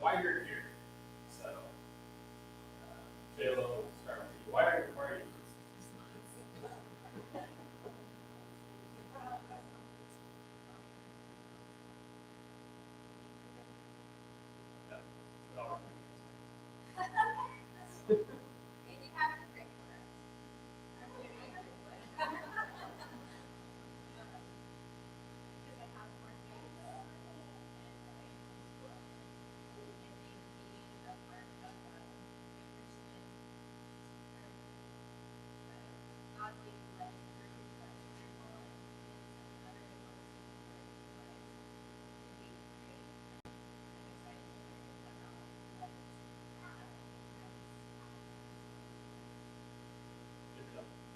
why you're here. So, Shayla, we'll start with you. Why are you?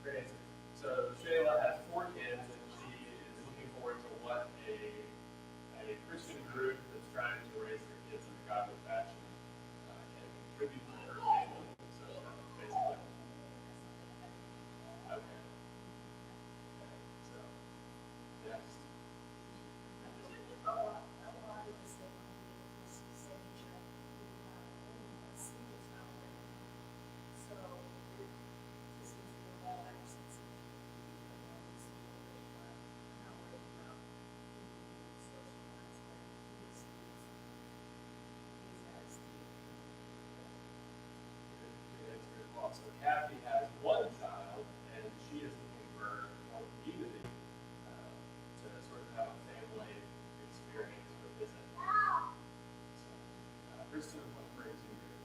Great answer. So Shayla has 4 kids, and she is looking forward to what a Christian group that's trying to raise their kids in a godly fashion can contribute to her family. So basically, okay. So next. So Kathy has 1 child, and she is looking for more community to sort of have a family experience or visit. So, Kristen, what brings you here?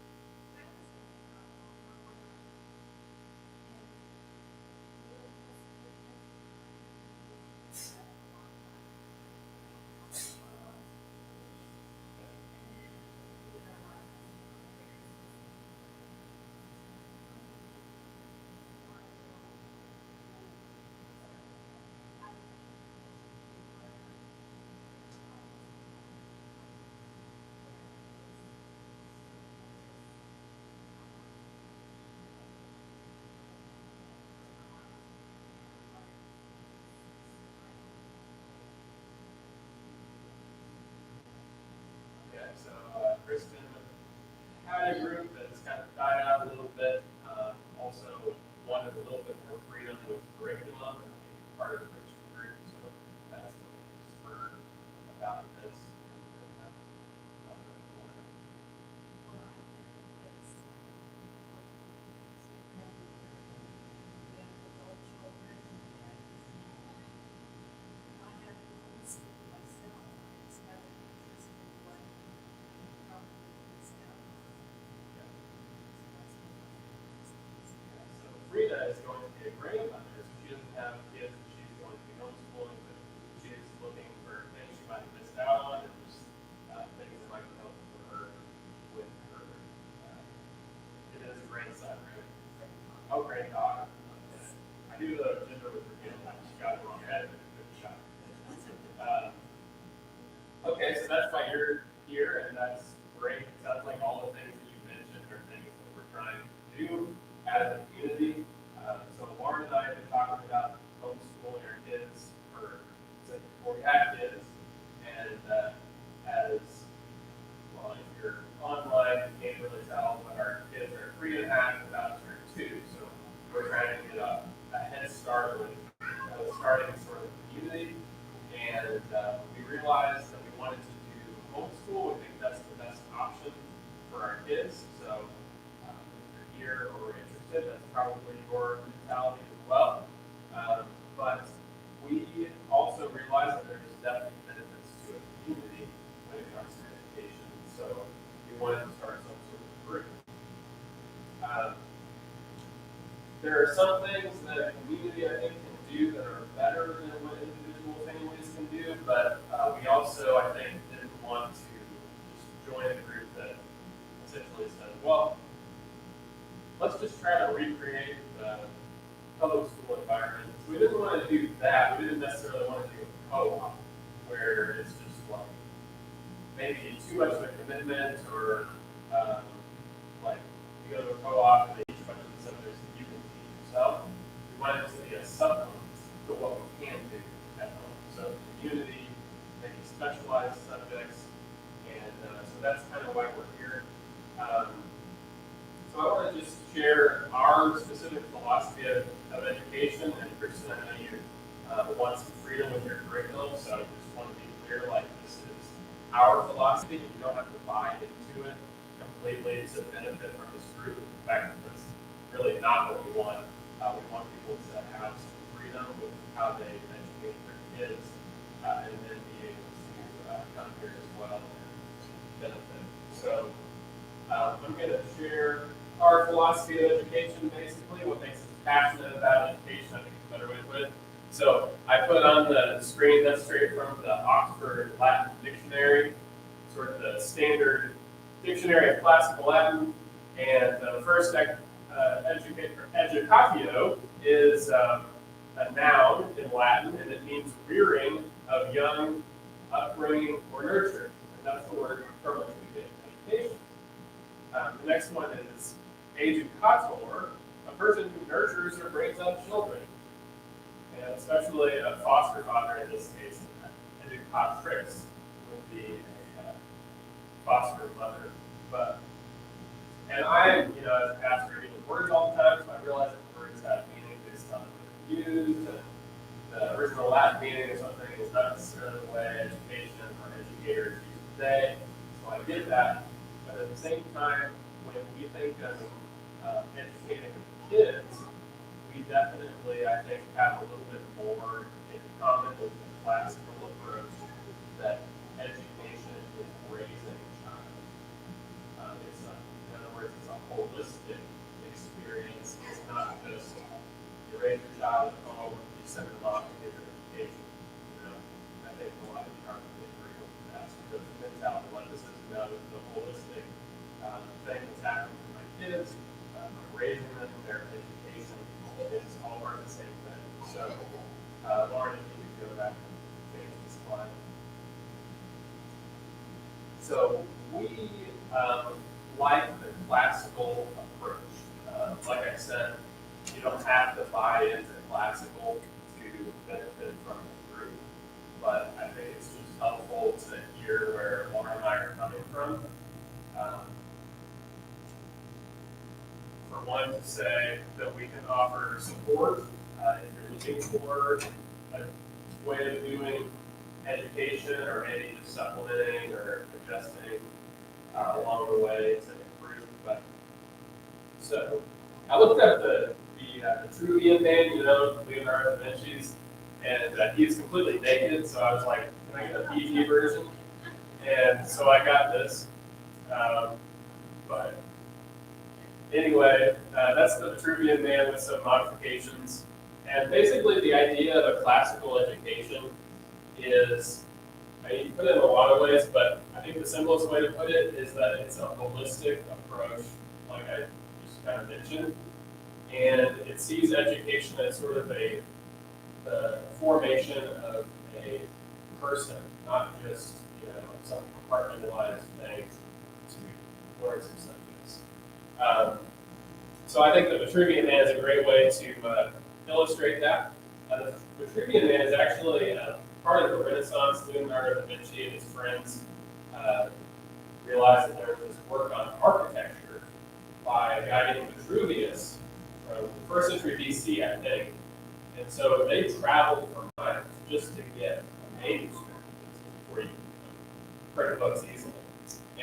Okay, so Kristen had a group that's kind of died out a little bit. Also wanted a little bit more freedom with curriculum and being part of the Christian group. So that's the spur about this. Frida is going to be a grandmother, so she doesn't have kids, and she's going to be homeschooling, but she's looking for things she might have missed out on, and just things that might be helpful for her with her. It is a grandson, right? Oh, granddaughter. Okay. I knew the gender was revealed, I just got it wrong. I had a good shot. Okay, so that's why you're here, and that's great. It sounds like all the things that you mentioned are things that we're trying to do as a community. So Lauren and I have been talking about homeschooling our kids since before we had kids, and as well, if you're online, you can't really tell, but our kids are 3 and a half, about to turn 2. So we're trying to get a head start with starting sort of community, and we realized that we wanted to do homeschool. We think that's the best option for our kids. So if you're here or interested, that's probably your mentality as well. But we also realize that there's definitely benefits to a community when it comes to education. So we wanted to start some sort of group. There are some things that a community, I think, can do that are better than what individual families can do, but we also, I think, didn't want to just join a group that essentially said, well, let's just try to recreate the public school environment. So we didn't want to do that. We didn't necessarily want to do a co-op where it's just like maybe too much of a commitment, or like you go to a co-op and they teach a bunch of the subjects that you can teach yourself. We wanted it to be a supplement to what we can do at home. So community, maybe specialized subjects, and so that's kind kind of why we're here. So I want to just share our specific philosophy of education. And Kristen, I know you want some freedom with your curriculum, so I just want to be clear, like this is our philosophy. You don't have to buy into it completely to benefit from this group. In fact, that's really not what we want. We want people to have some freedom with how they educate their kids, and then be able to come here as well and benefit. So I'm going to share our philosophy of education, basically, what makes us passionate about education, I think is a better way to put it. So I put on the screen, that's straight from the Oxford Latin Dictionary, sort of the standard dictionary of classical Latin. And the first educatio is a noun in Latin, and it means rearing of young, upbringing, or nurture. And that's the word from which we get education. The next one is educator, a person who nurtures or brings up children. And especially a foster father in this case, educatrix would be a foster mother. And I, as a pastor, reading words all the time, so I realize that words have meaning based on the used, and the original Latin meaning of something is not necessarily the way education or educators use today. So I get that, but at the same time, when we think of educating kids, we definitely, I think, have a little bit more in common with the classical approach that education is raising a child. In other words, it's a holistic experience. It's not just you raise your child at home, you send them off to get their education. I think a lot of you probably agree with that. Because the mentality, what this is about is the holistic thing that's happening to my kids, raising them, their education, it's all part of the same thing. So, Lauren, if you could go back and change the slide. So, we like the classical approach. Like I said, you don't have to buy into classical to benefit from the group, but I think it's just helpful to hear where Lauren and I are coming from. For one, to say that we can offer support if you're looking for a way of doing education, or maybe just supplementing or adjusting along the way to improve. But so I looked at the Vitruvian man, Leonardo da Vinci's, and he's completely naked. So I was like, can I get a PG version? And so I got this, but. Anyway, that's the Vitruvian man with some modifications. And basically the idea of a classical education is, you can put it in a lot of ways, but I think the simplest way to put it is that it's a holistic approach, like I just kind of mentioned. And it sees education as sort of the formation of a person, not just some compartmentalized thing to learn some subjects. So I think the Vitruvian man is a great way to illustrate that. The Vitruvian man is actually part of the Renaissance. Leonardo da Vinci and his friends realized that there was this work on architecture by a guy named Vitruvius from the 1st century BC, I think. And so they traveled for miles just to get a manuscript before you print books easily.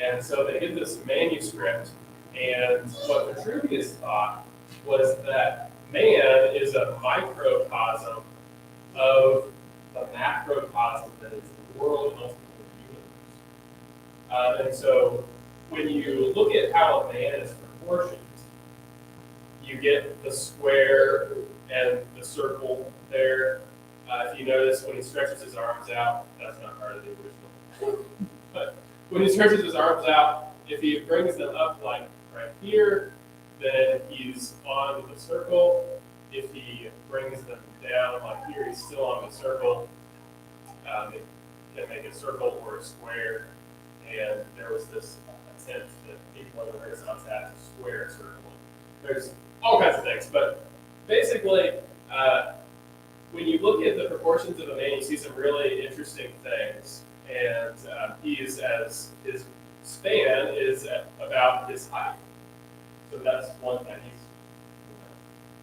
And so they get this manuscript. And what Vitruvius thought was that man is a microcosm of the macrocosm that is the world and ultimately the universe. And so when you look at how a man is proportioned, you get the square and the circle there. If you notice, when he stretches his arms out, that's not part of the original. But when he stretches his arms out, if he brings them up like right here, then he's on the circle. If he brings them down like here, he's still on the circle. It can make a circle or a square. And there was this attempt that people in the Renaissance had to square a circle. There's all kinds of things, but basically, when you look at the proportions of a man, you see some really interesting things. And he's, as his span is about his height. So that's one thing.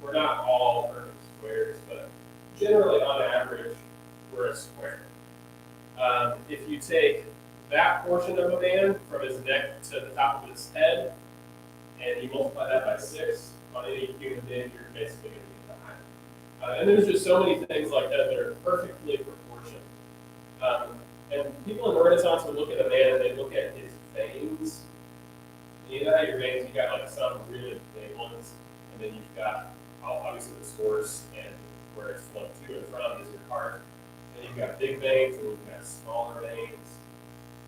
We're not all perfect squares, but generally on average, we're a square. If you take that portion of a man from his neck to the top of his head, and you multiply that by 6 on any human being, you're basically going to be the height. And there's just so many things like that that are perfectly proportioned. And people in the Renaissance would look at a man and they look at his veins. You know how your veins, you've got like some really big ones, and then you've got obviously the source and where it's flowing to and from is your heart. And you've got big veins and you've got smaller veins.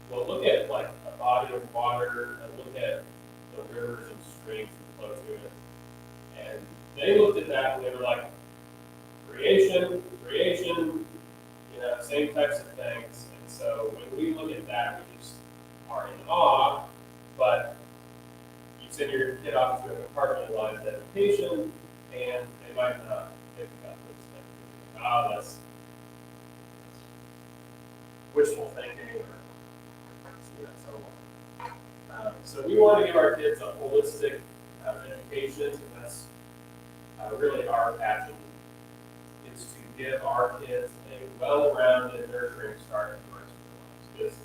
Well, look at like a body of water and look at the rivers and streams that flow to it. And they looked at that and they were like, creation, same types of things. And so when we look at that, we just are in awe, but you send your kid off to a compartmentalized education and they might not pick up those things. That's wishful thinking or so on. So we want to give our kids a holistic education, and that's really our passion, is to give our kids a well-rounded, nurturing start in the rest of their lives. Because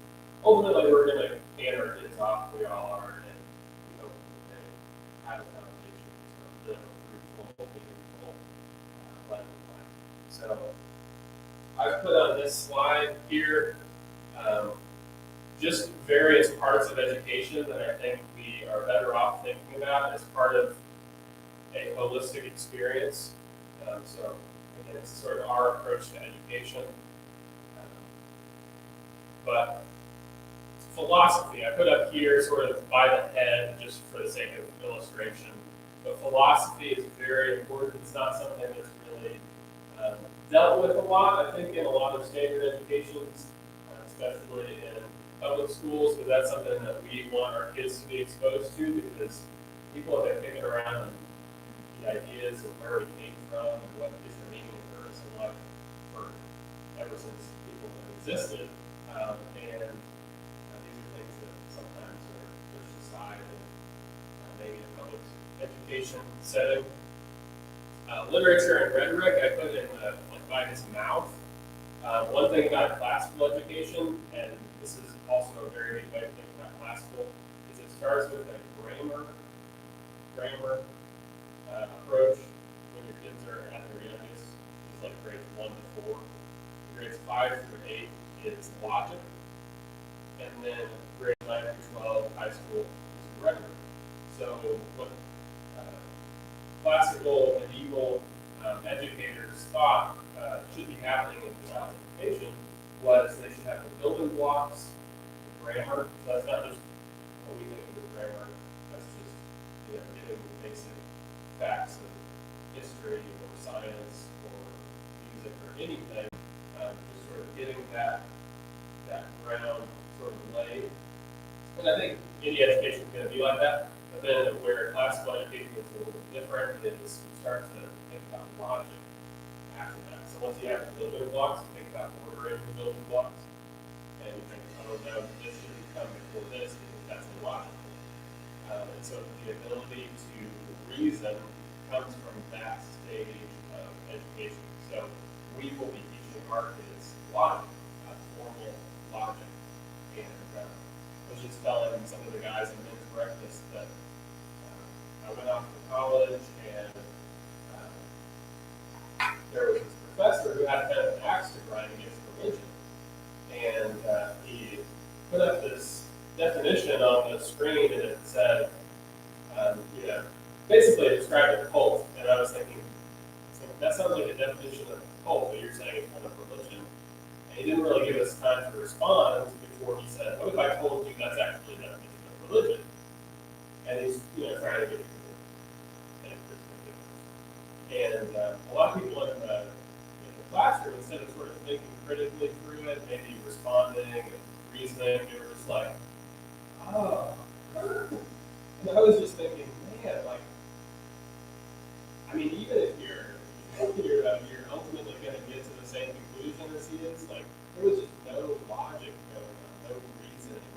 ultimately, we're going to hand our kids off, we all are, and we hope that they have a foundation to live a fruitful, meaningful life. So I've put on this slide here just various parts of education that I think we are better off thinking about as part of a holistic experience. So again, this is sort of our approach to education. But philosophy, I put up here sort of by the head just for the sake of illustration. But philosophy is very important. It's not something that's really dealt with a lot, I think, in a lot of standard educations, especially in public schools, but that's something that we want our kids to be exposed to, because people have been kicking around the ideas of where we came from and what is the meaning of purpose in life for ever since people have existed. And these are things that sometimes are pushed aside in maybe a public education setting. Literature and rhetoric, I put in by his mouth. One thing about classical education, and this is also a very big way to think about classical, is it starts with a grammar approach when your kids are at their youngest. It's like grades 1 to 4. Grades 5 through 8 is logic, and then grades 9 through 12, high school, is rhetoric. So what classical medieval educators thought should be happening in child education was they should have the building blocks, the grammar. So that's not just what we think of as grammar. That's just giving basic facts of history or science or music or anything. Just sort of getting that ground sort of laid. And I think any education is going to be like that. But then where classical education is a little different is you start to think about logic after that. So once you have the building blocks, you think about ordering the building blocks, and you think, oh no, this should come before this because that's illogical. And so the ability to reason comes from that stage of education. So we will be teaching our kids logic, formal logic. And I was just telling some of the guys in men's breakfast that I went off to college, and there was this professor who had kind of an axe to grind against religion. And he put up this definition on the screen, and it said, basically it described a cult. And I was thinking, that sounds like a definition of a cult, but you're saying it's one of religion. And he didn't really give us time to respond before he said, what if I told you that's actually a definition of religion? And he's trying to get it. And a lot of people in the classroom, instead of sort of thinking critically through it, maybe responding and reasoning, they were just like, oh. And I was just thinking, man, even if you're ultimately going to get to the same conclusion as he is, there was just no logic going on, no reasoning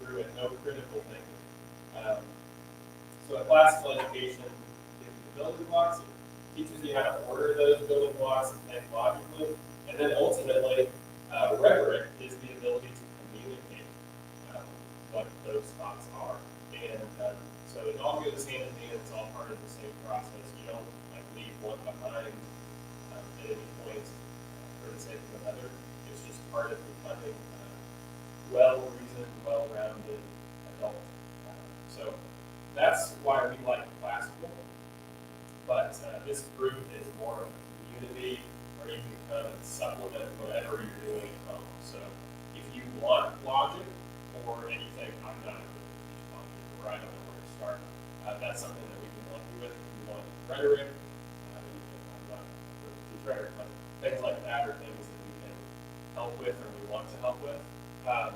through it, no classical education gives you the building blocks, it teaches you how to order those building blocks and think logically, and then ultimately, rhetoric is the ability to communicate what those thoughts are. And so it all goes hand in hand, it's all part of the same process. You don't like leave one behind at any point for the sake of another. It's just part of becoming well-reasoned, well-rounded adult. So that's why we like classical. But this group is more of a community where you can kind of supplement whatever you're doing at home. So if you want logic or anything, I'm not a good teach logic, or I don't know where to start. That's something that we can help you with. If you want rhetoric, I'm not good to teach rhetoric, but things like that are things that we can help with or we want to help with. I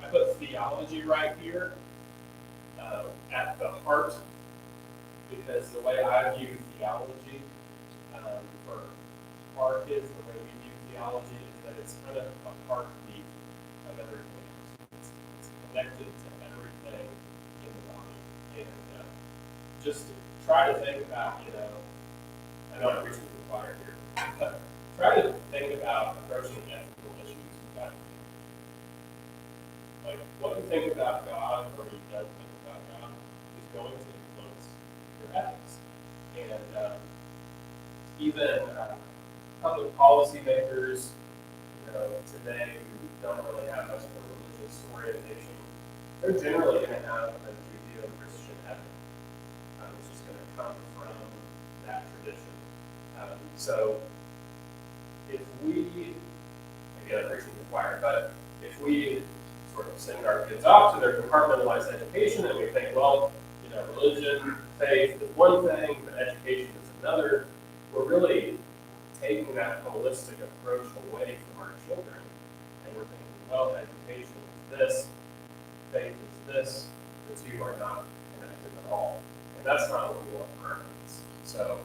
put theology right here at the heart, because the way I view theology for our kids, the way we view theology is that it's kind of a heartbeat of everything. It's connected to everything in the body. And just try to think about, I know I'm preaching to the choir here, but try to think about approaching ethical issues with that. Like, what you think about God or you don't think about God is going to influence your ethics. And even public policy makers, today who don't really have much of a religious orientation, they're generally going to have a Judeo-Christian ethic, which is going to come from that tradition. So if we, again, I'm preaching to the choir, but if we sort of send our kids off to their compartmentalized education and we think, well, religion, faith is one thing, but education is another, we're really taking that holistic approach away from our children. And we're thinking, well, education is this, faith is this, the two are not connected at all. And that's not what we want for our kids. So,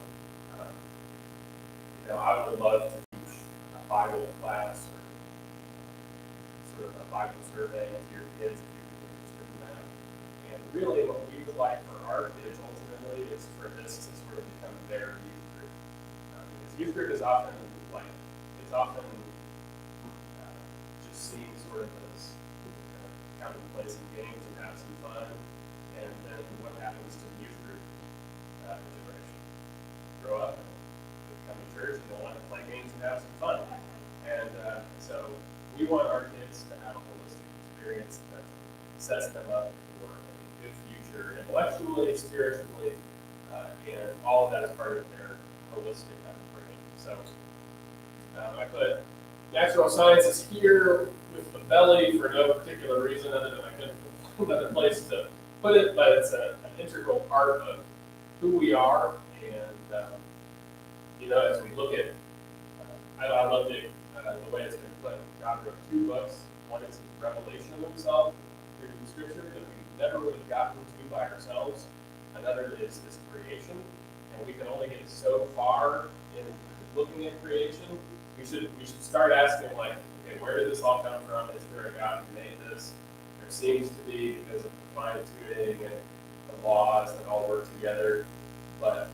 I would love to teach a Bible class or sort of a Bible survey to your kids if you're interested in that. And really what we would like for our kids ultimately is for this to sort of become their youth group. Because youth group is often just seen sort of as commonplace in games and have some fun. And then what happens to the youth group generation? Grow up, come to church, and they'll want to play games and have some fun. And so we want our kids to have a holistic experience that sets them up for a good future intellectually, spiritually, and all of that is part of their holistic upbringing. So I put natural sciences here with the belly for no particular reason other than I couldn't find another place to put it, but it's an integral part of who we are. And as we look at, I love the way it's been put. God wrote 2 books. One is his revelation of himself through Scripture that we've never really gotten to by ourselves. Another is this creation, and we can only get so far in looking at creation. We should start asking, like, okay, where did this all come from? Is there a God who made this? There seems to be, because of the fine-tuning and the laws that all work together, but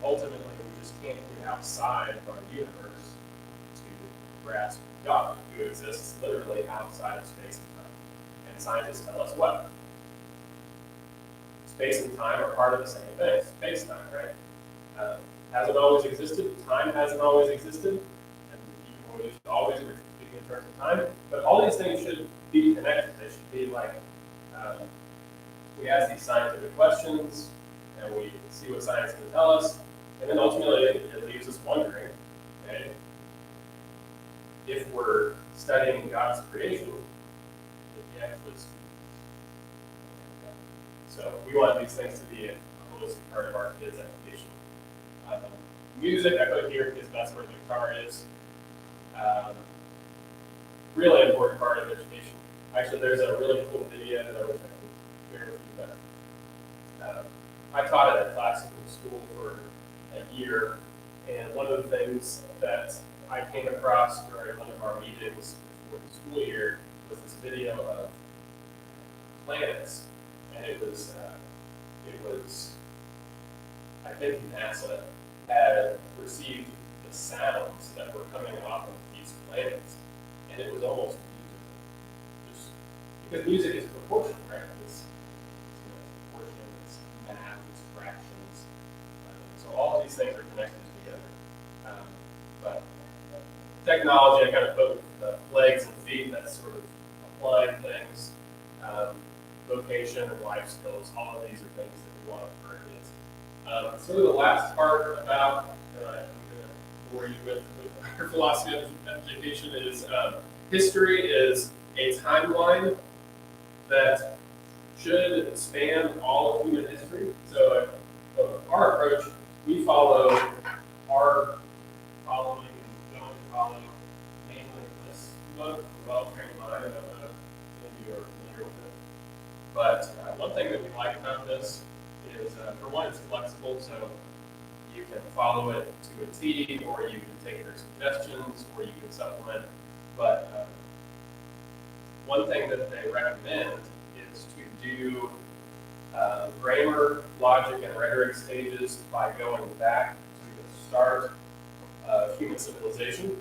ultimately we just can't get outside of our universe to grasp God, who exists literally outside of space and time. And scientists tell us what? Space and time are part of the same thing. Space-time, right? Hasn't always existed. Time hasn't always existed. And even when we always we're speaking in terms of time. But all these things should be connected. They should be like, we ask these scientific questions, and we see what science can tell us. And then ultimately it leaves us wondering, okay, if we're studying God's creation, if he actually speaks. So we want these things to be a holistic part of our kids' education. Music, I put here because that's where the guitar is. Really important part of education. Actually, there's a really cool video that I wish I could share with you. But I taught at a classical school for a year, and one of the things that I came across during one of our meetings before the school year was this video of planets, and it was it was, I think NASA had received the sounds that were coming off of these planets, and it was almost musical. Just because music is proportional, right? It's proportion, it's math, it's fractions. So all of these things are connected together. But technology, I kind of put legs and feet, that's sort of applied things. Vocation and life skills, all of these are things that we want for our kids. Sort of the last part about, I'm going to bore you with our philosophy of education is history is a timeline that should span all of human history. So our approach, we follow our following and going to follow mainly this book, Well-Trained Mind. I don't know if you are familiar with it. But one thing that we like about this is, for one, it's flexible, so you can follow it to a T, or you can take their suggestions, or you can supplement. But one thing that they recommend is to do grammar, logic, and rhetoric stages by going back to the start of human civilization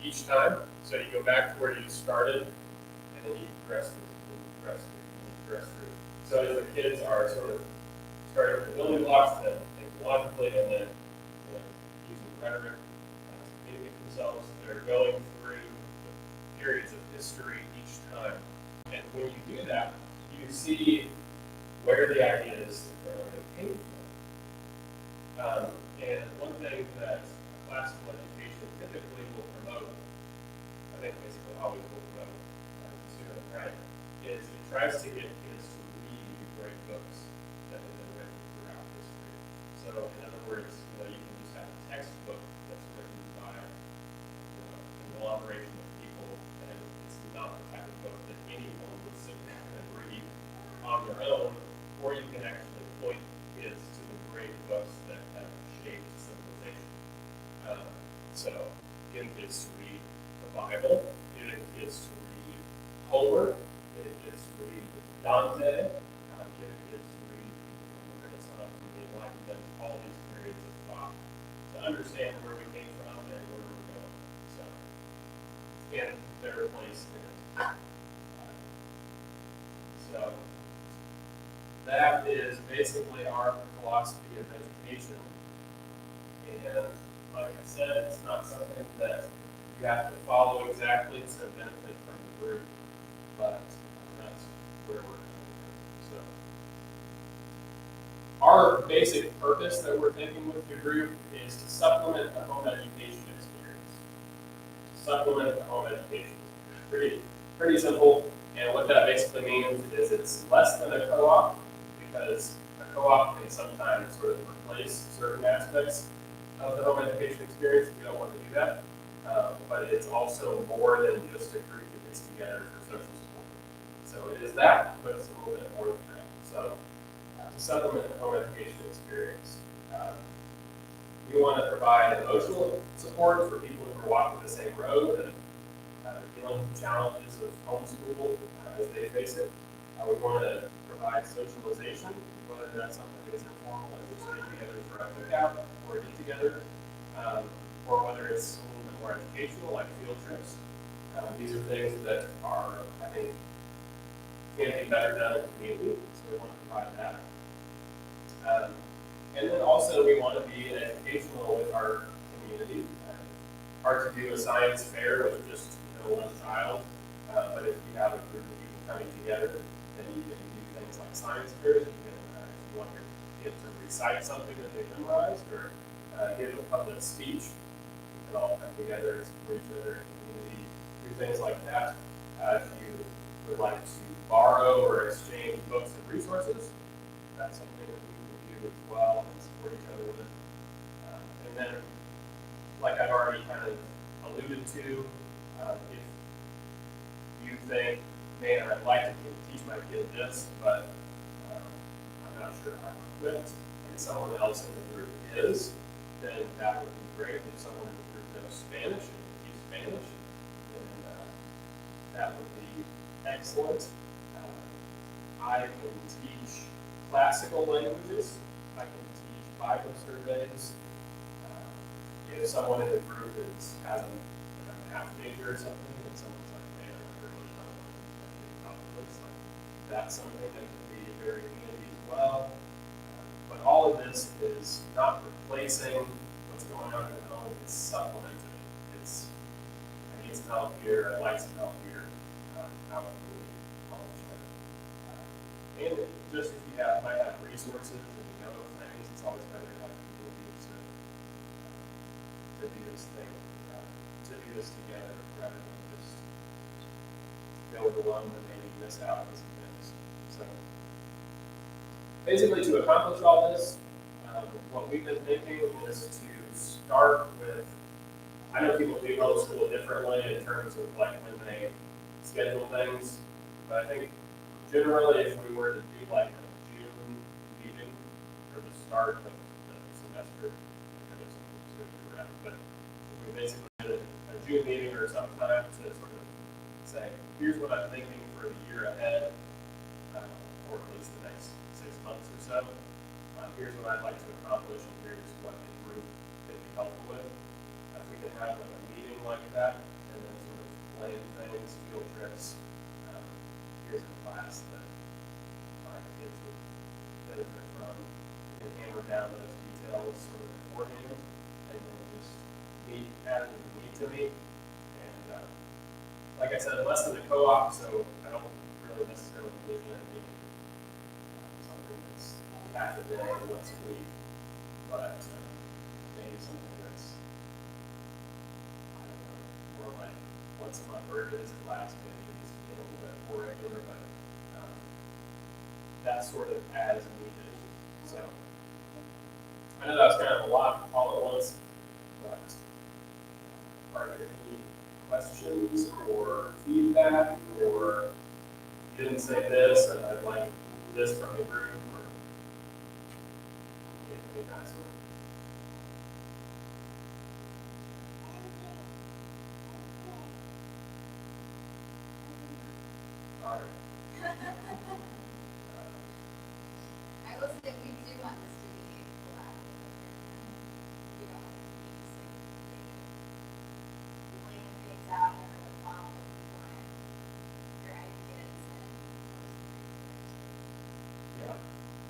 each time. So you go back to where you started, and then you progress through, progress through. So as the kids are sort of starting with the building blocks, then think logically, and then using rhetoric to communicate themselves, they're going through the periods of history each time. And when you do that, you see where the ideas came from. And one thing that classical education typically will promote, I think basically always will promote, student right, is it tries to get kids to read great books that have been written throughout history. So in other words, you can just have a textbook that's written by a conglomeration of people, and it's not the type of book that anyone would sit down and read on their own, or you can actually point kids to the great books that have shaped civilization. So getting kids to read the Bible, getting kids to read Homer, getting kids to read Dante, getting kids to read the Renaissance and the Enlightenment, all these periods of thought, to understand where we came from and where we're going. So, and their place in it. So that is basically our philosophy of education. And like I said, it's not something that you have to follow exactly to benefit from the group, but that's where we're coming from. So our basic purpose that we're taking with the group is to supplement the home education experience. Supplement the home education. Pretty simple. And what that basically means is it's less than a co-op, because a co-op can sometimes sort of replace certain aspects of the home education experience. We don't want to do that. But it's also more than just a group that gets together for social support. So it is that, but it's a little bit more than that. So to supplement the home education experience, we want to provide emotional support for people who are walking the same road and dealing with the challenges of homeschool as they face it. We want to provide socialization, whether that's something that's informal, like we're sitting together for a cookout or a get together, or whether it's a little bit more educational, like field trips. These are things that are, I think, can be better done in the community, so we want to provide that. And then also we want to be educational with our community. Hard to do a science fair with just one child, but if you have a group of people coming together, then you can do things like science fairs. You can, if you want your kid to recite something that they memorized, or give a public speech, you can all come together, support each other in the community, do things like that. If you would like to borrow or exchange books and resources, that's something that we can do as well and support each other with. And then, like I've already kind of alluded to, if you think, man, I'd like to teach my kid this, but I'm not sure how I'm equipped, and someone else in the group is, then that would be great. If someone in the group knows Spanish and can teach Spanish, then that would be excellent. I can teach classical languages. I can teach Bible surveys. If someone in the group has a half major or something, and someone's like, man, I really don't want to calculus, like, that's something that can be very handy as well. But all of this is not replacing what's going on at home, it's supplementing. I need some help here, I like some help here. How can we accomplish that? And just if you might have resources and you know things, it's always better to have communities to do this thing, to do this together, rather than just go it alone and maybe miss out on some things. So basically, to accomplish all this, what we've been thinking is to start with, I know people do homeschool differently in terms of like when they schedule things, but I think generally if we were to do like a June meeting for the start of the semester, but if we basically did a June meeting or sometime to sort of say, here's what I'm thinking for the year ahead, or at least the next 6 months or so. Here's what I'd like to accomplish, and here's what the group could be helpful with. If we could have like a meeting like that, and then sort of plan things, field trips. Here's a class that my kids would benefit from, and hammer down those details sort of beforehand, and then just meet as we need to meet. And like I said, less than a co-op, so I don't really necessarily envision it being something that's half a day, once a week, but maybe something that's, I don't know, more like once a month, or if it is a class, maybe it's a little bit more regular, but that's sort of as needed. So I know that was kind of a lot all at once, but are there any questions or feedback, or you didn't say this and I'd like this from the group, or anything that sort? All right. I will say we do want this to be collaborative. We don't want it to be just like laying things out and everyone following. We want your ideas and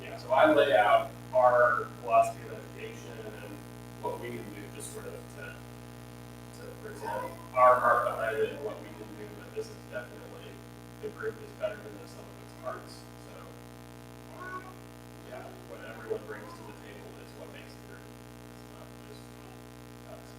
Yeah, so I lay out our philosophy of education and what we can do, just sort of to present our heart behind it and what we can do, but this is definitely, the group is better than the sum of its parts. So yeah, what everyone brings to the table is what makes the group. It's not just us.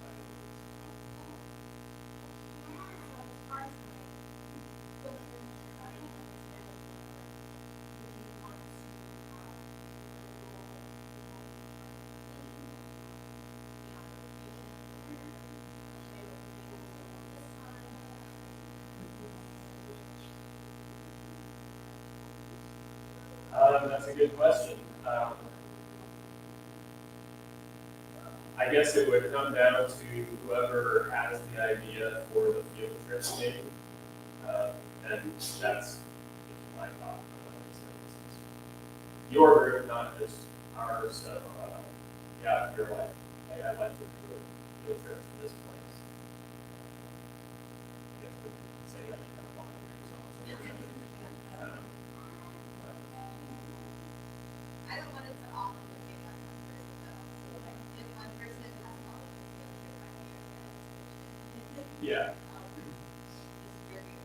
That's a good question. I guess it would come down to whoever has the idea for the field trip maybe. And that's my thought. Your group, not just ours. So, yeah, if you're like, hey, I'd like to do a field trip to this place. You have to say that you kind of want to do something. I don't want it to all implicate on one person though. So like if one person has all of the field trip idea, Yeah. it's very good.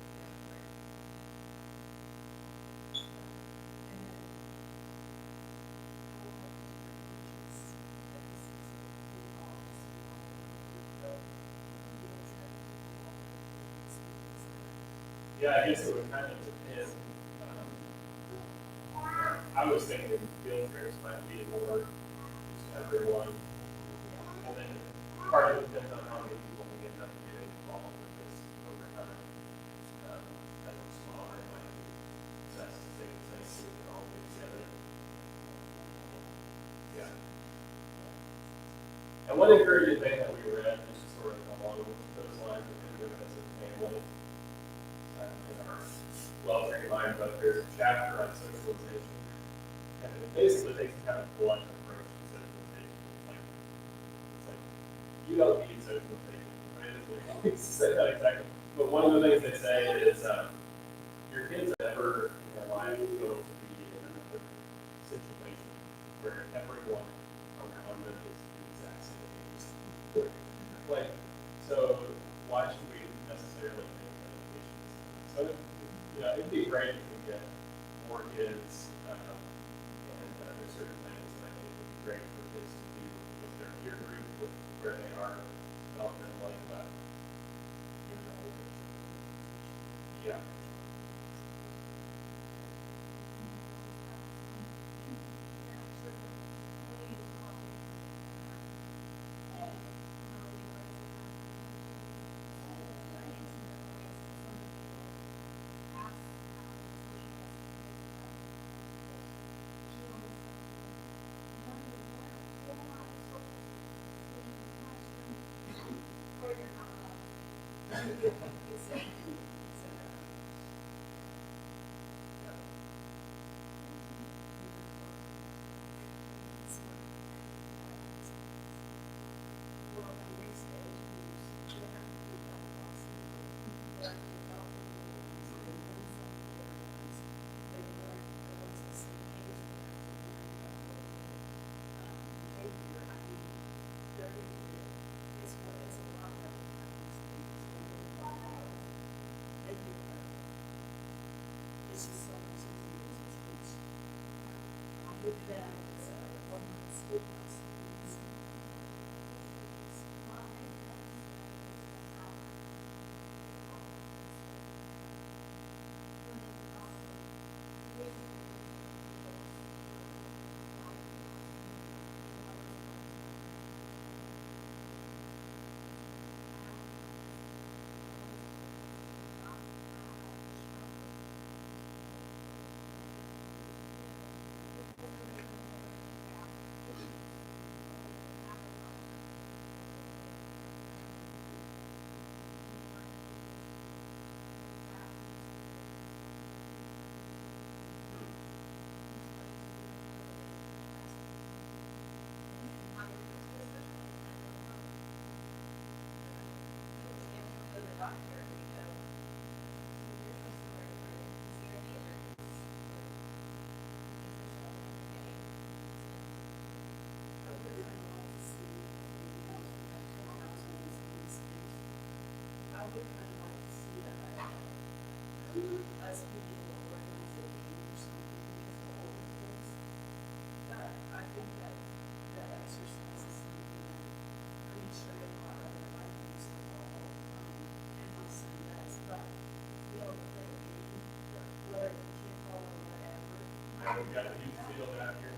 Yeah, I guess it would kind of depend. I was thinking field trips might be more just everyone. And then part of it depends on how many people we end up getting involved with this over time. As we're smaller, it might be best to take the same group and all get together. Yeah. And one encouraging thing that we read, just sort of along those lines, we can do it as a family. In our well-trained mind book, there's a chapter on socialization. And basically takes kind of blunt approach to socialization. It's like you don't need socialization, right? It's like, say that exactly. But one of the things they say is your kids never in their life go to be in another situation where everyone around them is the exact same age. Like, so why should we necessarily make limitations? So, it'd be great if we get more kids, and there's certain things that I think would be great for kids to do with their peer group, with where they are developmentally, but yeah. We've got a huge field out here.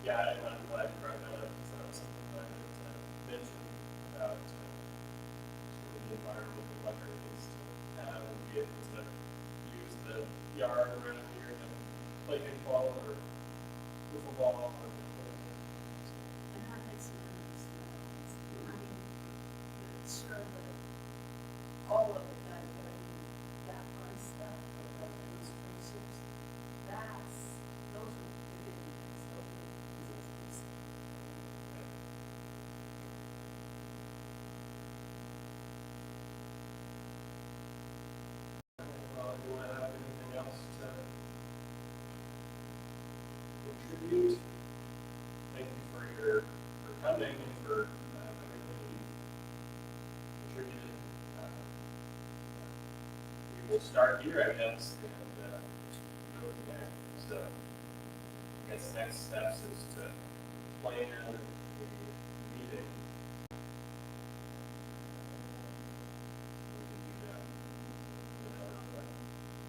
Yeah, and I'm glad you brought that up, because that was something that I meant to mention about sort of the environment we want our kids to have and be able to use the yard around here to play kickball or wiffle ball or whatever. And that makes me understand. I mean, sure that all of it, that fun stuff, like those friendships, those are the big things, those are the things. Well, do you want to have anything else to contribute? Thank you for coming and for everything you contributed. We will start here, I guess, and go from there. So, I guess next steps is to plan a meeting. We can do that.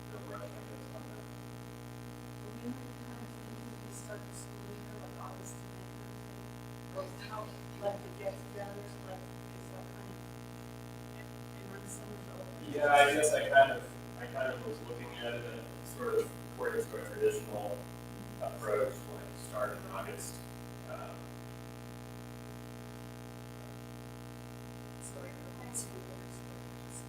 No rush, I guess, on that. We might kind of think we start the school year like August to May kind of thing. Or how, like the get-togethers, like, is that kind of, and when the summer's over. Yeah, I guess I kind of was looking at it and sort of where it's to a traditional approach, like start in August. So like the next 2 years, just.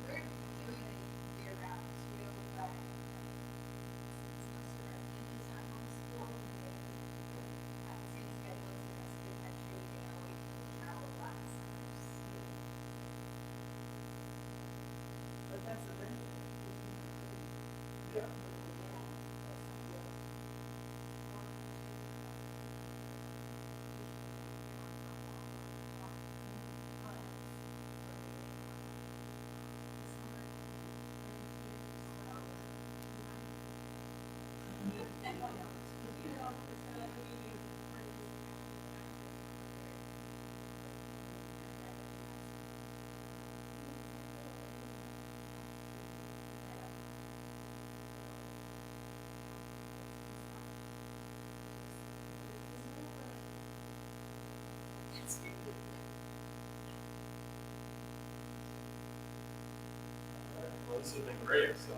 We're doing it year round too, but most of our families are homeschool. They have the same schedule as the rest of the country. They always travel a lot in summers. But that's a benefit. Yeah. Well, this has been great, so.